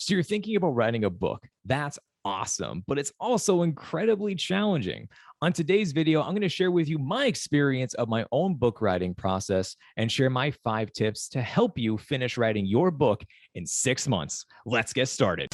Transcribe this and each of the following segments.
So you're thinking about writing a book. That's awesome, but it's also incredibly challenging. On today's video, I'm going to share with you my experience of my own book writing process and share my 5 tips to help you finish writing your book in 6 months. Let's get started.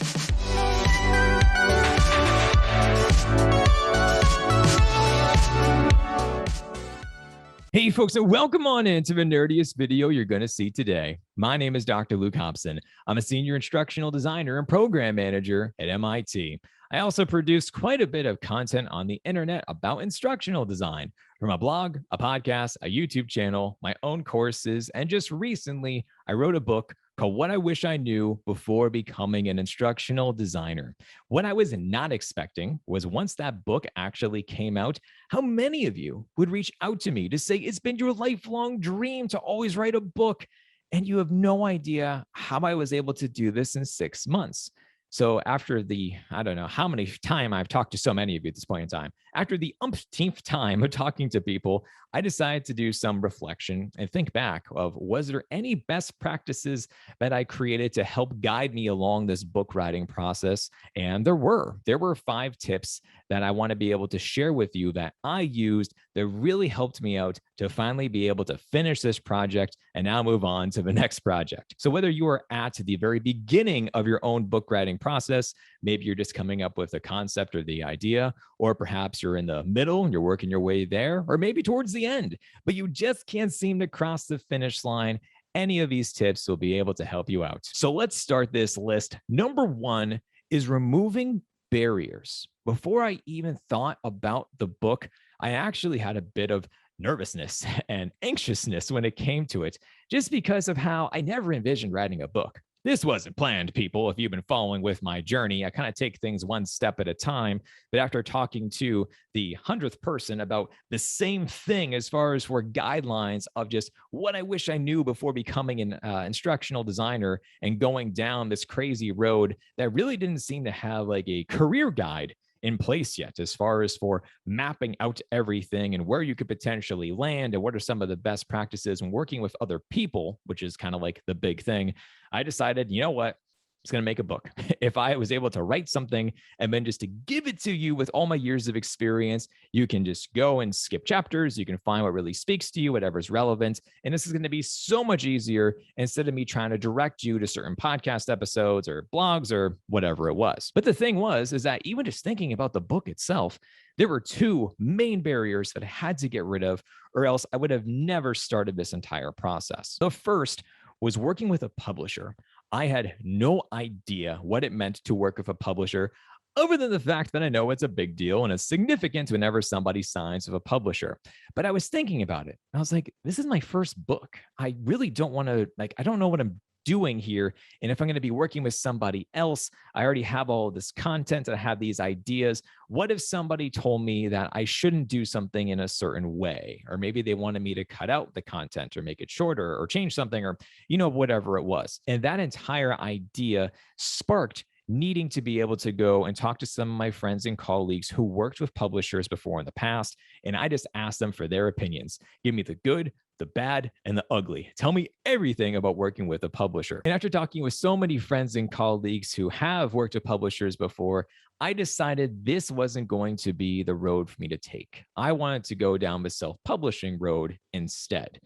Hey folks, and welcome on into the nerdiest video you're going to see today. My name is Dr. Luke Hobson. I'm a senior instructional designer and program manager at MIT. I also produce quite a bit of content on the internet about instructional design, from a blog, a podcast, a YouTube channel, my own courses, and just recently I wrote a book called What I Wish I Knew Before Becoming an Instructional Designer. What I was not expecting was once that book actually came out, how many of you would reach out to me to say it's been your lifelong dream to always write a book, and you have no idea how I was able to do this in 6 months. So after I don't know how many time I've talked to so many of you at this point in time, after the umpteenth time of talking to people, I decided to do some reflection and think back of, was there any best practices that I created to help guide me along this book writing process? And there were 5 tips that I want to be able to share with you that I used that really helped me out to finally be able to finish this project and now move on to the next project. So whether you are at the very beginning of your own book writing process, maybe you're just coming up with a concept or the idea, or perhaps you're in the middle and you're working your way there, or maybe towards the end, but you just can't seem to cross the finish line, any of these tips will be able to help you out. So let's start this list. Number 1 is removing barriers. Before I even thought about the book, I actually had a bit of nervousness and anxiousness when it came to it, just because of how I never envisioned writing a book. This wasn't planned, people. If you've been following with my journey, I kind of take things one step at a time. But after talking to the 100th person about the same thing as far as for guidelines of just what I wish I knew before becoming an instructional designer and going down this crazy road that really didn't seem to have like a career guide in place yet, as far as for mapping out everything and where you could potentially land and what are some of the best practices when working with other people, which is kind of like the big thing. I decided, you know what? I'm just going to make a book. If I was able to write something and then just to give it to you with all my years of experience, you can just go and skip chapters. You can find what really speaks to you, whatever's relevant. And this is going to be so much easier instead of me trying to direct you to certain podcast episodes or blogs or whatever it was. But the thing is that even just thinking about the book itself, there were 2 main barriers that I had to get rid of, or else I would have never started this entire process. The first was working with a publisher. I had no idea what it meant to work with a publisher, other than the fact that I know it's a big deal and it's significant whenever somebody signs with a publisher. But I was thinking about it. I was like, this is my first book. I really don't want to, I don't know what I'm doing here. And if I'm going to be working with somebody else, I already have all of this content and I have these ideas. What if somebody told me that I shouldn't do something in a certain way? Or maybe they wanted me to cut out the content or make it shorter or change something or, whatever it was. And that entire idea sparked needing to be able to go and talk to some of my friends and colleagues who worked with publishers before in the past. And I just asked them for their opinions. Give me the good, the bad, and the ugly. Tell me everything about working with a publisher. And after talking with so many friends and colleagues who have worked with publishers before, I decided this wasn't going to be the road for me to take. I wanted to go down the self-publishing road instead.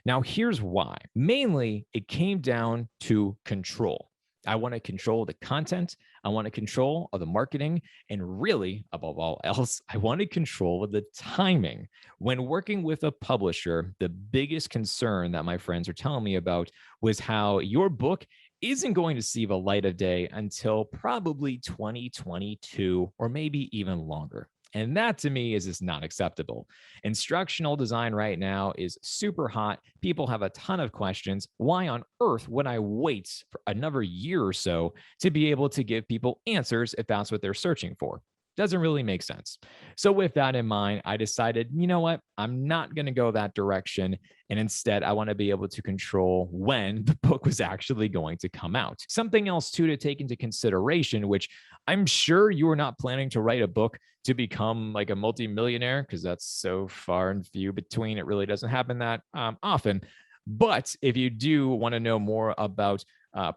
Now, here's why. Mainly, it came down to control. I want to control the content. I want to control of the marketing. And really, above all else, I wanted control of the timing. When working with a publisher, the biggest concern that my friends are telling me about was how your book isn't going to see the light of day until probably 2022 or maybe even longer. And that to me is just not acceptable. Instructional design right now is super hot. People have a ton of questions. Why on earth would I wait for another year or so to be able to give people answers if that's what they're searching for? Doesn't really make sense. So with that in mind, I decided, you know what? I'm not going to go that direction. And instead, I want to be able to control when the book was actually going to come out. Something else, too, to take into consideration, which I'm sure you are not planning to write a book to become like a multimillionaire, because that's so far and few between. It really doesn't happen that often. But if you do want to know more about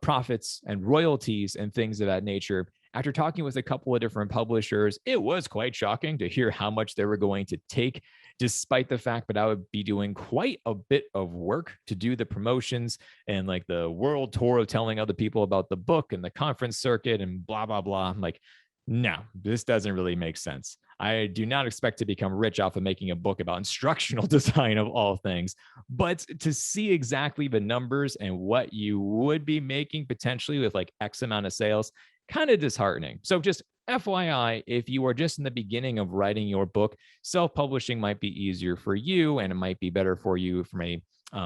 profits and royalties and things of that nature. After talking with a couple of different publishers, it was quite shocking to hear how much they were going to take, despite the fact that I would be doing quite a bit of work to do the promotions and like the world tour of telling other people about the book and the conference circuit and blah, blah, blah. I'm like, no, this doesn't really make sense. I do not expect to become rich off of making a book about instructional design of all things, but to see exactly the numbers and what you would be making potentially with like X amount of sales, kind of disheartening. So just FYI, if you are just in the beginning of writing your book, self-publishing might be easier for you and it might be better for you from a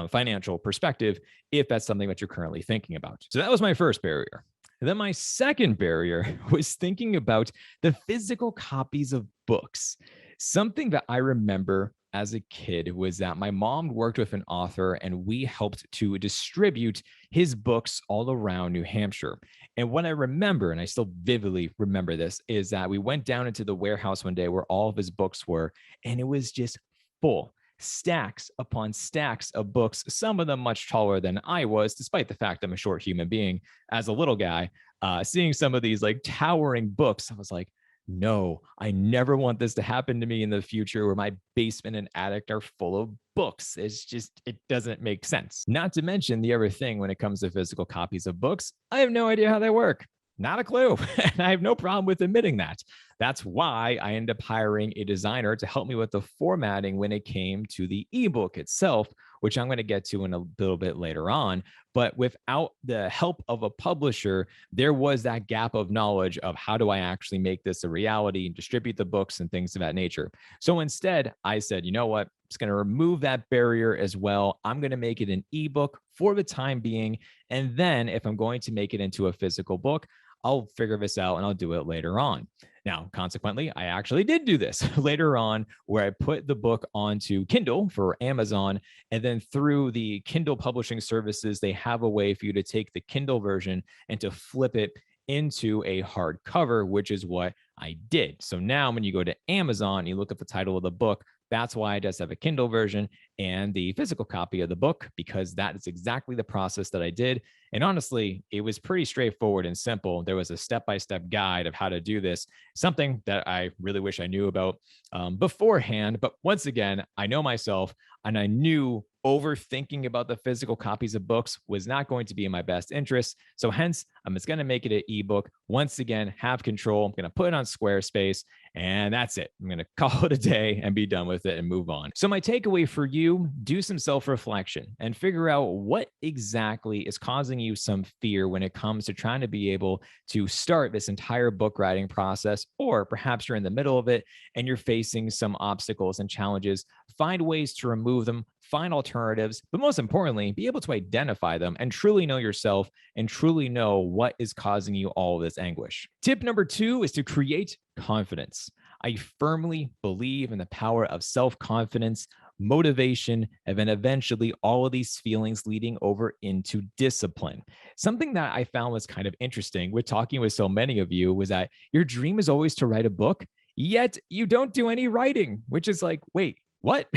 financial perspective if that's something that you're currently thinking about. So that was my first barrier. And then my second barrier was thinking about the physical copies of books. Something that I remember as a kid was that my mom worked with an author and we helped to distribute his books all around New Hampshire. And what I remember, and I still vividly remember this, is that we went down into the warehouse one day where all of his books were, and it was just full. Stacks upon stacks of books, some of them much taller than I was, despite the fact I'm a short human being as a little guy. Seeing some of these like towering books, I was like, no, I never want this to happen to me in the future where my basement and attic are full of books. It's just, it doesn't make sense. Not to mention the other thing when it comes to physical copies of books, I have no idea how they work. Not a clue. And I have no problem with admitting that. That's why I ended up hiring a designer to help me with the formatting when it came to the ebook itself, which I'm going to get to in a little bit later on. But without the help of a publisher, there was that gap of knowledge of how do I actually make this a reality and distribute the books and things of that nature. So instead, I said, you know what? I'm just going to remove that barrier as well. I'm going to make it an ebook for the time being. And then if I'm going to make it into a physical book, I'll figure this out and I'll do it later on. Now, consequently, I actually did do this later on where I put the book onto Kindle for Amazon. And then through the Kindle publishing services, they have a way for you to take the Kindle version and to flip it into a hardcover, which is what I did. So now when you go to Amazon, you look at the title of the book, that's why I just have a Kindle version and the physical copy of the book, because that is exactly the process that I did. And honestly, it was pretty straightforward and simple. There was a step-by-step guide of how to do this, something that I really wish I knew about beforehand. But once again, I know myself and I knew overthinking about the physical copies of books was not going to be in my best interest. So hence, I'm just going to make it an ebook. Once again, have control. I'm going to put it on Squarespace and that's it. I'm going to call it a day and be done with it and move on. So my takeaway for you, do some self-reflection and figure out what exactly is causing you some fear when it comes to trying to be able to start this entire book writing process, or perhaps you're in the middle of it and you're facing some obstacles and challenges. Find ways to remove them, find alternatives, but most importantly, be able to identify them and truly know yourself and truly know what is causing you all of this anguish. Tip number 2 is to create confidence. I firmly believe in the power of self-confidence, motivation, and then eventually all of these feelings leading over into discipline. Something that I found was kind of interesting with talking with so many of you was that your dream is always to write a book, yet you don't do any writing, which is like, wait, what?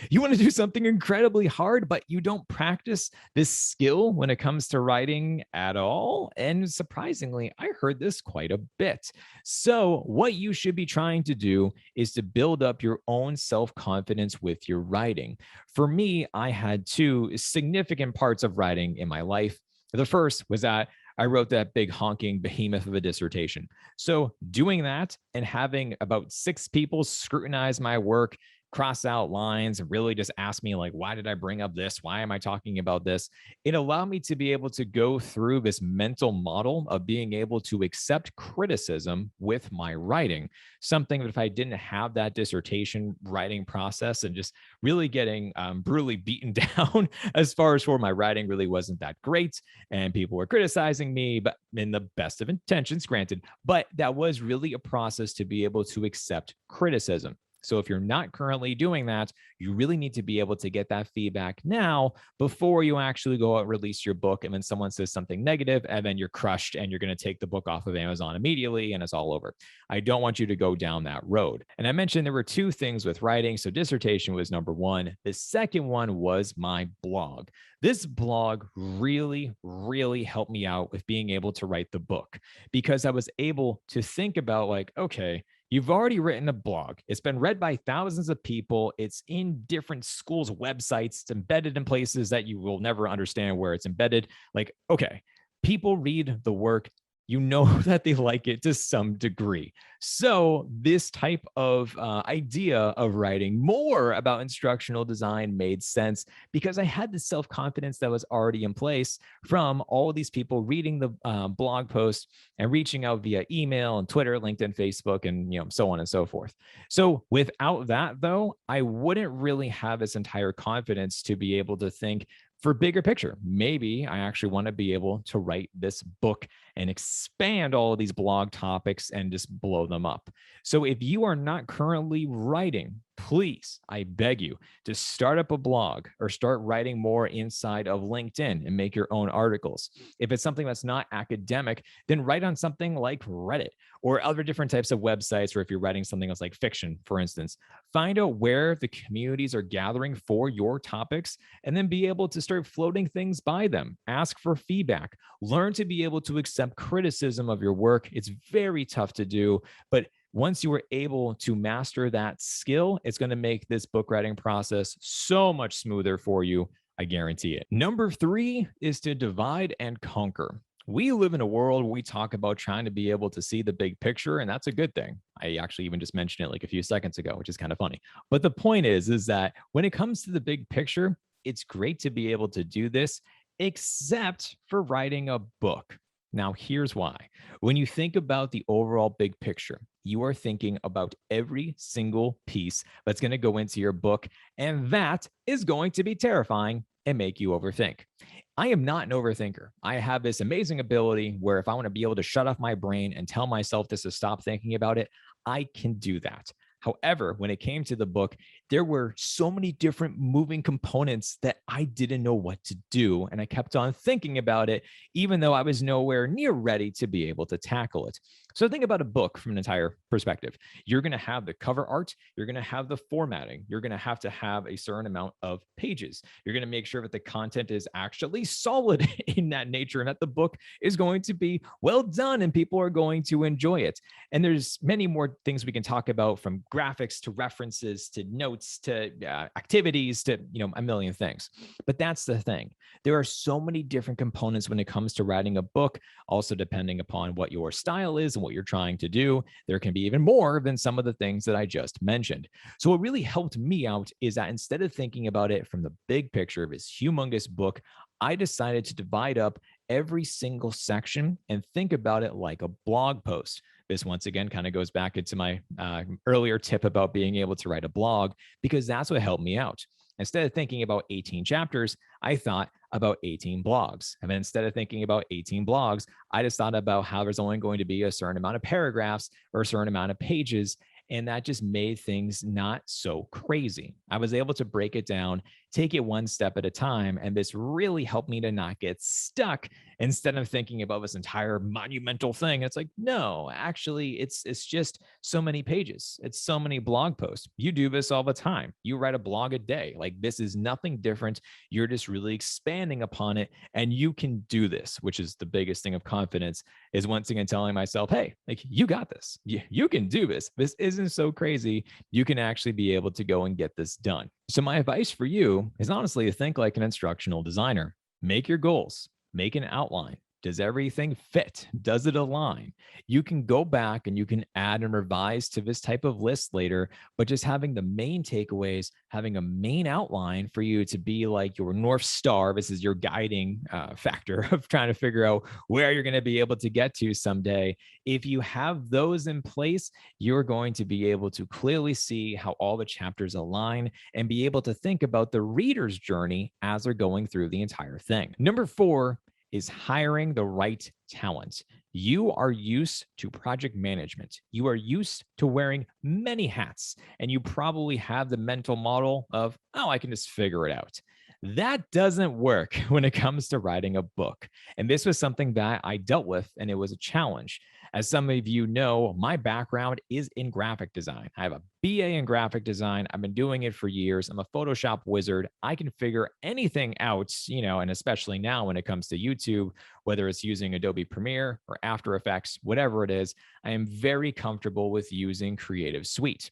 You want to do something incredibly hard, but you don't practice this skill when it comes to writing at all? And surprisingly, I heard this quite a bit. So what you should be trying to do is to build up your own self-confidence with your writing. For me, I had 2 significant parts of writing in my life. The first was that I wrote that big honking behemoth of a dissertation. So doing that and having about 6 people scrutinize my work, cross out lines, and really just ask me like, why did I bring up this? Why am I talking about this? It allowed me to be able to go through this mental model of being able to accept criticism with my writing. Something that if I didn't have that dissertation writing process and just really getting brutally beaten down as far as for my writing really wasn't that great. And people were criticizing me, but in the best of intentions, granted, but that was really a process to be able to accept criticism. So if you're not currently doing that, you really need to be able to get that feedback now before you actually go out and release your book. And then someone says something negative, and then you're crushed and you're going to take the book off of Amazon immediately and it's all over. I don't want you to go down that road. And I mentioned there were two things with writing. So dissertation was number one. The second one was my blog. This blog really helped me out with being able to write the book, because I was able to think about like, okay, you've already written a blog. It's been read by thousands of people. It's in different schools' websites. It's embedded in places that you will never understand where it's embedded. Like, okay, people read the work. You know that they like it to some degree. So this type of idea of writing more about instructional design made sense, because I had the self-confidence that was already in place from all of these people reading the blog post and reaching out via email and Twitter, LinkedIn, Facebook, and so on and so forth. So without that, though, I wouldn't really have this entire confidence to be able to think for bigger picture. Maybe I actually want to be able to write this book and expand all of these blog topics and just blow them up. So if you are not currently writing, please, I beg you to start up a blog or start writing more inside of LinkedIn and make your own articles. If it's something that's not academic, then write on something like Reddit or other different types of websites. Or if you're writing something else like fiction, for instance, find out where the communities are gathering for your topics and then be able to start floating things by them. Ask for feedback. Learn to be able to accept criticism of your work. It's very tough to do, but once you are able to master that skill, it's going to make this book writing process so much smoother for you. I guarantee it. Number 3 is to divide and conquer. We live in a world where we talk about trying to be able to see the big picture, and that's a good thing. I actually even just mentioned it like a few seconds ago, which is kind of funny. But the point is that when it comes to the big picture, it's great to be able to do this, except for writing a book. Now, here's why. When you think about the overall big picture, you are thinking about every single piece that's going to go into your book, and that is going to be terrifying and make you overthink. I am not an overthinker. I have this amazing ability where if I want to be able to shut off my brain and tell myself just to stop thinking about it, I can do that. However, when it came to the book, there were so many different moving components that I didn't know what to do. And I kept on thinking about it, even though I was nowhere near ready to be able to tackle it. So think about a book from an entire perspective. You're going to have the cover art. You're going to have the formatting. You're going to have a certain amount of pages. You're going to make sure that the content is actually solid in that nature and that the book is going to be well done and people are going to enjoy it. And there's many more things we can talk about, from graphics to references to notes to activities to a million things. But that's the thing. There are so many different components when it comes to writing a book. Also, depending upon what your style is and what you're trying to do, there can be even more than some of the things that I just mentioned. So what really helped me out is that instead of thinking about it from the big picture of this humongous book, I decided to divide up every single section and think about it like a blog post. This once again kind of goes back into my earlier tip about being able to write a blog, because that's what helped me out. Instead of thinking about 18 chapters, I thought about 18 blogs. And then instead of thinking about 18 blogs, I just thought about how there's only going to be a certain amount of paragraphs or a certain amount of pages. And that just made things not so crazy. I was able to break it down, take it one step at a time. And this really helped me to not get stuck instead of thinking about this entire monumental thing. It's like, no, actually, it's just so many pages. It's so many blog posts. You do this all the time. You write a blog a day. Like, this is nothing different. You're just really expanding upon it. And you can do this, which is the biggest thing of confidence, is once again telling myself, hey, like, you got this. You can do this. This isn't so crazy. You can actually be able to go and get this done. So my advice for you is honestly to think like an instructional designer. Make your goals, make an outline. Does everything fit? Does it align? You can go back and you can add and revise to this type of list later, but just having the main takeaways, having a main outline for you to be like your North Star. This is your guiding factor of trying to figure out where you're going to be able to get to someday. If you have those in place, you're going to be able to clearly see how all the chapters align and be able to think about the reader's journey as they're going through the entire thing. Number 4 is hiring the right talent. You are used to project management. You are used to wearing many hats, and you probably have the mental model of, oh, I can just figure it out. That doesn't work when it comes to writing a book. And this was something that I dealt with, and it was a challenge. As some of you know, my background is in graphic design. I have a BA in graphic design. I've been doing it for years. I'm a Photoshop wizard. I can figure anything out, and especially now when it comes to YouTube, whether it's using Adobe Premiere or After Effects, whatever it is, I am very comfortable with using Creative Suite.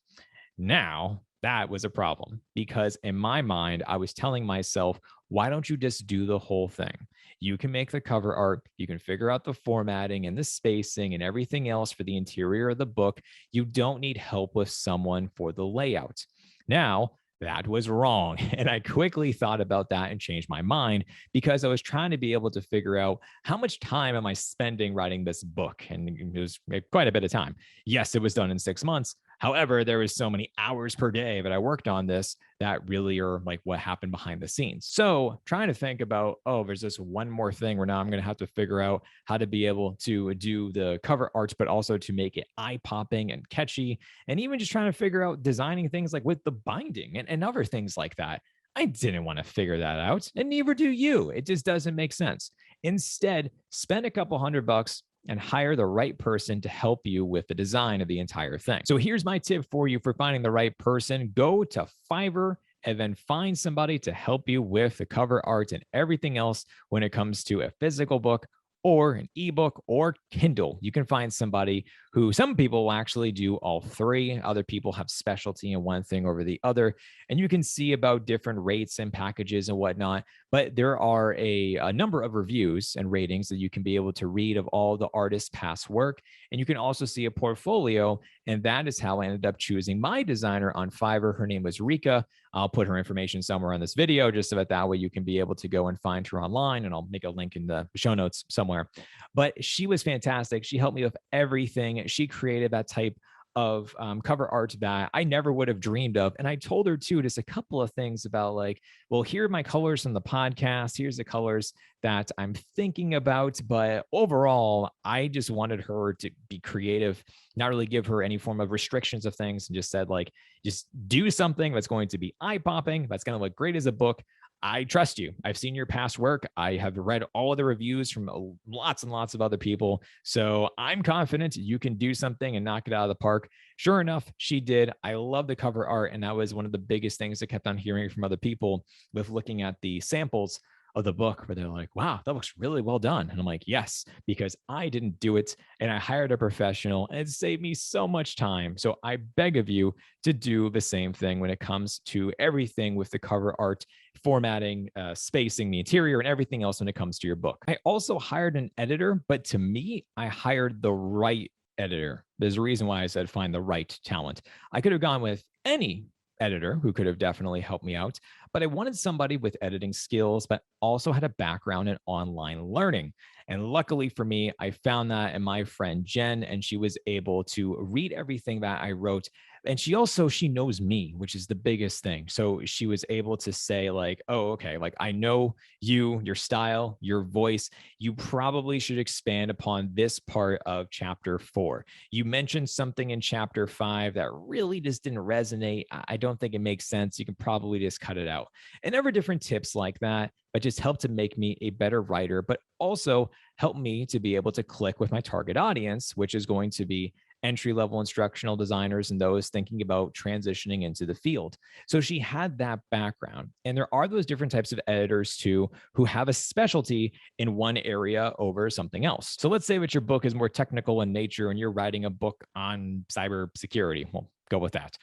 Now, that was a problem because in my mind, I was telling myself, why don't you just do the whole thing? You can make the cover art, you can figure out the formatting and the spacing and everything else for the interior of the book. You don't need help with someone for the layout. Now, that was wrong. And I quickly thought about that and changed my mind because I was trying to be able to figure out how much time am I spending writing this book? And it was quite a bit of time. Yes, it was done in 6 months. However, there was so many hours per day that I worked on this that really are like what happened behind the scenes. So trying to think about, oh, there's this one more thing where now I'm going to have to figure out how to be able to do the cover arts, but also to make it eye popping and catchy. And even just trying to figure out designing things like with the binding and other things like that. I didn't want to figure that out, and neither do you. It just doesn't make sense. Instead, spend a couple $100 and hire the right person to help you with the design of the entire thing. So here's my tip for you for finding the right person. Go to Fiverr and then find somebody to help you with the cover art and everything else when it comes to a physical book or an ebook or Kindle. You can find somebody who some people will actually do all three. Other people have specialty in one thing over the other. And you can see about different rates and packages and whatnot. But there are a number of reviews and ratings that you can be able to read of all the artists' past work. And you can also see a portfolio. And that is how I ended up choosing my designer on Fiverr. Her name was Rika. I'll put her information somewhere on this video just so that way you can be able to go and find her online. And I'll make a link in the show notes somewhere. But she was fantastic. She helped me with everything. She created that type of cover art that I never would have dreamed of. And I told her too, just a couple of things about like, well, here are my colors from the podcast. Here's the colors that I'm thinking about. But overall, I just wanted her to be creative, not really give her any form of restrictions of things, and just said like, just do something that's going to be eye popping, that's going to look great as a book. I trust you. I've seen your past work. I have read all of the reviews from lots and lots of other people. So I'm confident you can do something and knock it out of the park. Sure enough, she did. I love the cover art. And that was one of the biggest things I kept on hearing from other people with looking at the samples of the book where they're like, wow, that looks really well done. And I'm like, yes, because I didn't do it and I hired a professional and it saved me so much time. So I beg of you to do the same thing when it comes to everything with the cover art, formatting, spacing, the interior, and everything else when it comes to your book. I also hired an editor, but to me, I hired the right editor. There's a reason why I said find the right talent. I could have gone with any editor who could have definitely helped me out, but I wanted somebody with editing skills, but also had a background in online learning. And luckily for me, I found that in my friend Jen, and she was able to read everything that I wrote. And she knows me, which is the biggest thing. So she was able to say like, oh, okay, like I know you, your style, your voice, you probably should expand upon this part of chapter 4. You mentioned something in chapter 5 that really just didn't resonate. I don't think it makes sense. You can probably just cut it out. And there were different tips like that, but just helped to make me a better writer, but also help me to be able to click with my target audience, which is going to be entry-level instructional designers and those thinking about transitioning into the field. So she had that background. And there are those different types of editors too, who have a specialty in one area over something else. So let's say that your book is more technical in nature and you're writing a book on cybersecurity. We'll go with that.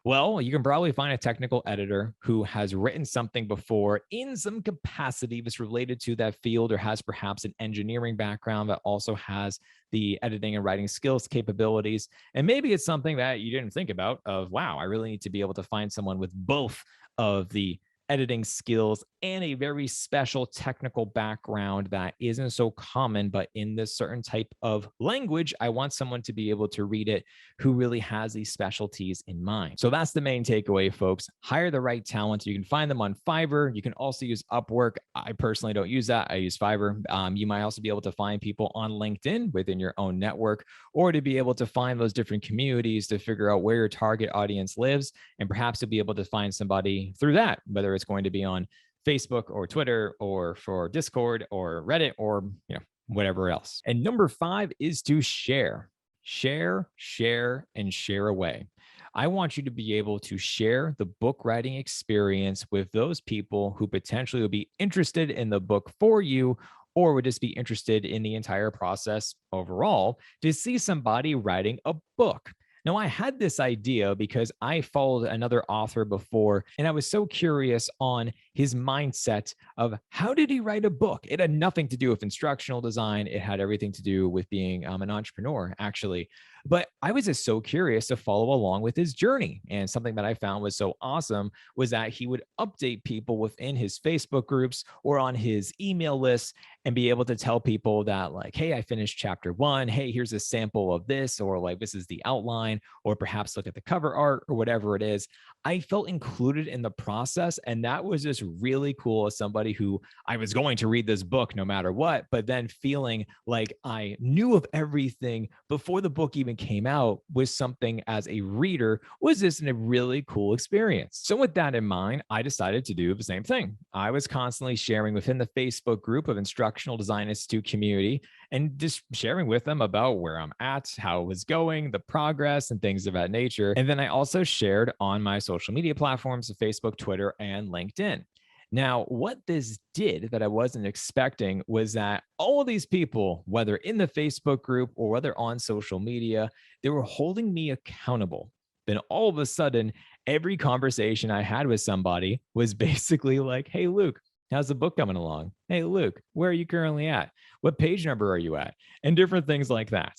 Well, you can probably find a technical editor who has written something before in some capacity that's related to that field, or has perhaps an engineering background that also has the editing and writing skills capabilities. And maybe it's something that you didn't think about of, wow, I really need to be able to find someone with both of the editing skills, and a very special technical background that isn't so common, but in this certain type of language, I want someone to be able to read it who really has these specialties in mind. So that's the main takeaway, folks. Hire the right talent. You can find them on Fiverr. You can also use Upwork. I personally don't use that. I use Fiverr. You might also be able to find people on LinkedIn within your own network, or to be able to find those different communities to figure out where your target audience lives. And perhaps you'll be able to find somebody through that, whether it's going to be on Facebook or Twitter or for Discord or Reddit or whatever else. And number 5 is to share. Share, share, and share away. I want you to be able to share the book writing experience with those people who potentially will be interested in the book for you, or would just be interested in the entire process overall to see somebody writing a book. Now, I had this idea because I followed another author before, and I was so curious on his mindset of how did he write a book? It had nothing to do with instructional design. It had everything to do with being an entrepreneur, actually. But I was just so curious to follow along with his journey. And something that I found was so awesome was that he would update people within his Facebook groups or on his email list and be able to tell people that, like, hey, I finished chapter 1. Hey, here's a sample of this, or like, this is the outline, or perhaps look at the cover art or whatever it is. I felt included in the process. And that was just really cool as somebody who I was going to read this book no matter what, but then feeling like I knew of everything before the book even came out was something as a reader was just a really cool experience. So with that in mind, I decided to do the same thing. I was constantly sharing within the Facebook group of Instructional Design Institute community and just sharing with them about where I'm at, how it was going, the progress, and things of that nature. And then I also shared on my social media platforms of Facebook, Twitter, and LinkedIn. Now, what this did that I wasn't expecting was that all of these people, whether in the Facebook group or whether on social media, they were holding me accountable. Then all of a sudden, every conversation I had with somebody was basically like, hey, Luke, how's the book coming along? Hey, Luke, where are you currently at? What page number are you at? And different things like that.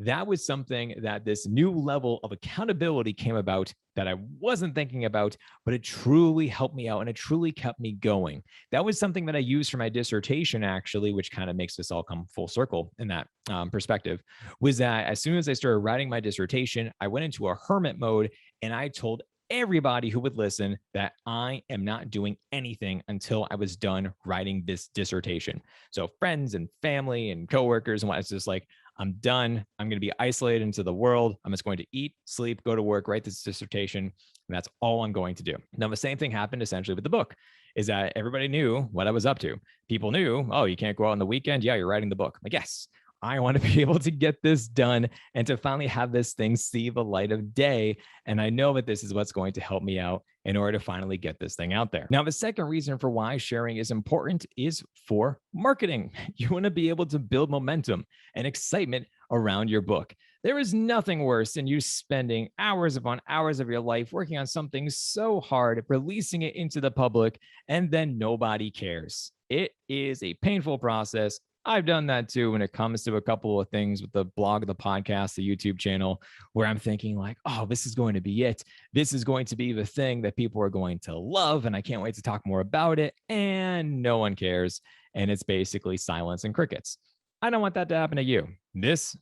That was something that this new level of accountability came about that I wasn't thinking about, but it truly helped me out and it truly kept me going. That was something that I used for my dissertation, actually, which kind of makes this all come full circle in that perspective, was that as soon as I started writing my dissertation, I went into a hermit mode and I told everybody who would listen that I am not doing anything until I was done writing this dissertation. So friends and family and coworkers and what, it's just like, I'm done. I'm going to be isolated into the world. I'm just going to eat, sleep, go to work, write this dissertation. And that's all I'm going to do. Now, the same thing happened essentially with the book, is that everybody knew what I was up to. People knew, oh, you can't go out on the weekend. Yeah, you're writing the book. Like, yes, I want to be able to get this done and to finally have this thing see the light of day. And I know that this is what's going to help me out in order to finally get this thing out there. Now, the second reason for why sharing is important is for marketing. You want to be able to build momentum and excitement around your book. There is nothing worse than you spending hours upon hours of your life working on something so hard, releasing it into the public, and then nobody cares. It is a painful process. I've done that too when it comes to a couple of things with the blog, the podcast, the YouTube channel, where I'm thinking like, oh, this is going to be it. This is going to be the thing that people are going to love. And I can't wait to talk more about it. And no one cares. And it's basically silence and crickets. I don't want that to happen to you. This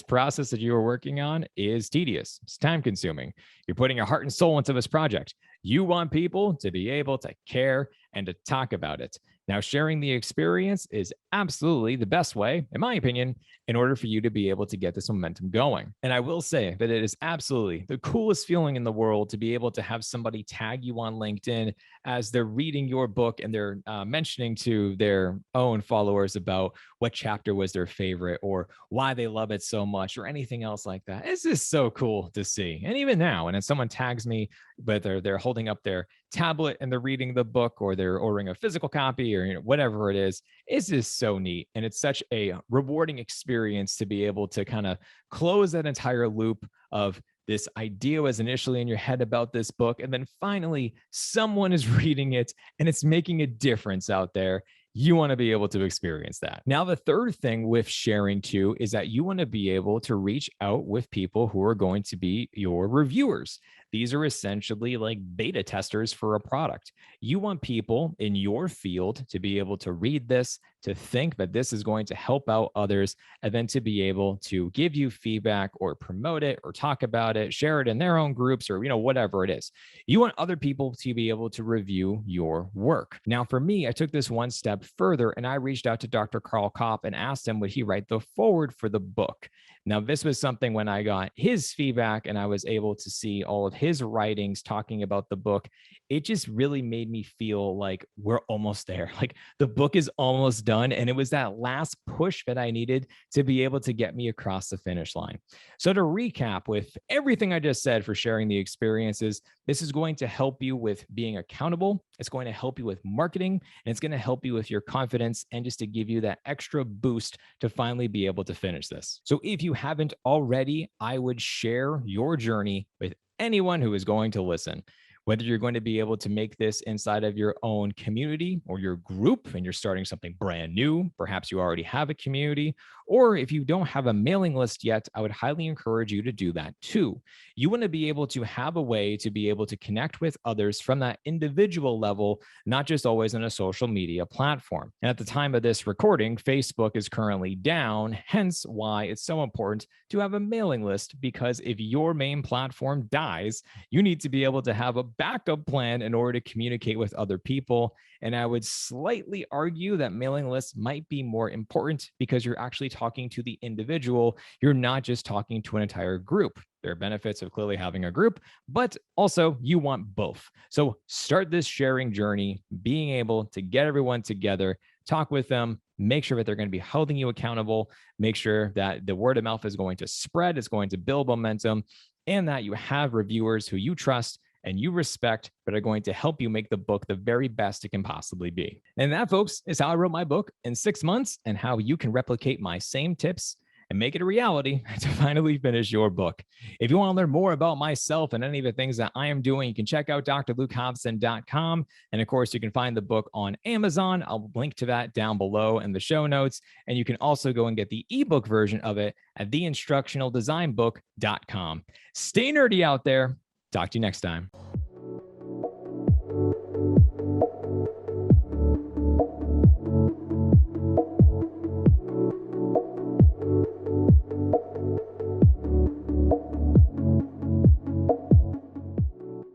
process that you are working on is tedious. It's time consuming. You're putting your heart and soul into this project. You want people to be able to care and to talk about it. Now, sharing the experience is absolutely the best way, in my opinion, in order for you to be able to get this momentum going. And I will say that it is absolutely the coolest feeling in the world to be able to have somebody tag you on LinkedIn as they're reading your book and they're mentioning to their own followers about what chapter was their favorite or why they love it so much or anything else like that. It's just so cool to see. And even now, when someone tags me, whether they're holding up their tablet and they're reading the book or they're ordering a physical copy or whatever it is, it's just so neat. And it's such a rewarding experience to be able to kind of close that entire loop of this idea was initially in your head about this book. And then finally, someone is reading it and it's making a difference out there. You want to be able to experience that. Now, the third thing with sharing too is that you want to be able to reach out with people who are going to be your reviewers. these are essentially like beta testers for a product. You want people in your field to be able to read this, to think that this is going to help out others, and then to be able to give you feedback or promote it or talk about it, share it in their own groups or, whatever it is. You want other people to be able to review your work. Now, for me, I took this one step further and I reached out to Dr. Carl Kopp and asked him, would he write the foreword for the book? Now, this was something when I got his feedback and I was able to see all of his writings talking about the book, it just really made me feel like we're almost there. Like the book is almost done. And it was that last push that I needed to be able to get me across the finish line. So to recap with everything I just said for sharing the experiences, this is going to help you with being accountable. It's going to help you with marketing, and it's going to help you with your confidence and just to give you that extra boost to finally be able to finish this. So if you haven't already, I would share your journey with anyone who is going to listen. Whether you're going to be able to make this inside of your own community or your group and you're starting something brand new, perhaps you already have a community, or if you don't have a mailing list yet, I would highly encourage you to do that too. You want to be able to have a way to be able to connect with others from that individual level, not just always on a social media platform. And at the time of this recording, Facebook is currently down, hence why it's so important to have a mailing list, because if your main platform dies, you need to be able to have a backup plan in order to communicate with other people. And I would slightly argue that mailing lists might be more important because you're actually talking to the individual. You're not just talking to an entire group. There are benefits of clearly having a group, but also you want both. So start this sharing journey, being able to get everyone together, talk with them, make sure that they're going to be holding you accountable, make sure that the word of mouth is going to spread, it's going to build momentum, and that you have reviewers who you trust and you respect, but are going to help you make the book the very best it can possibly be. And that, folks, is how I wrote my book in 6 months and how you can replicate my same tips and make it a reality to finally finish your book. If you want to learn more about myself and any of the things that I am doing, you can check out drlukehobson.com. And of course, you can find the book on Amazon. I'll link to that down below in the show notes. And you can also go and get the ebook version of it at theinstructionaldesignbook.com. Stay nerdy out there. Talk to you next time.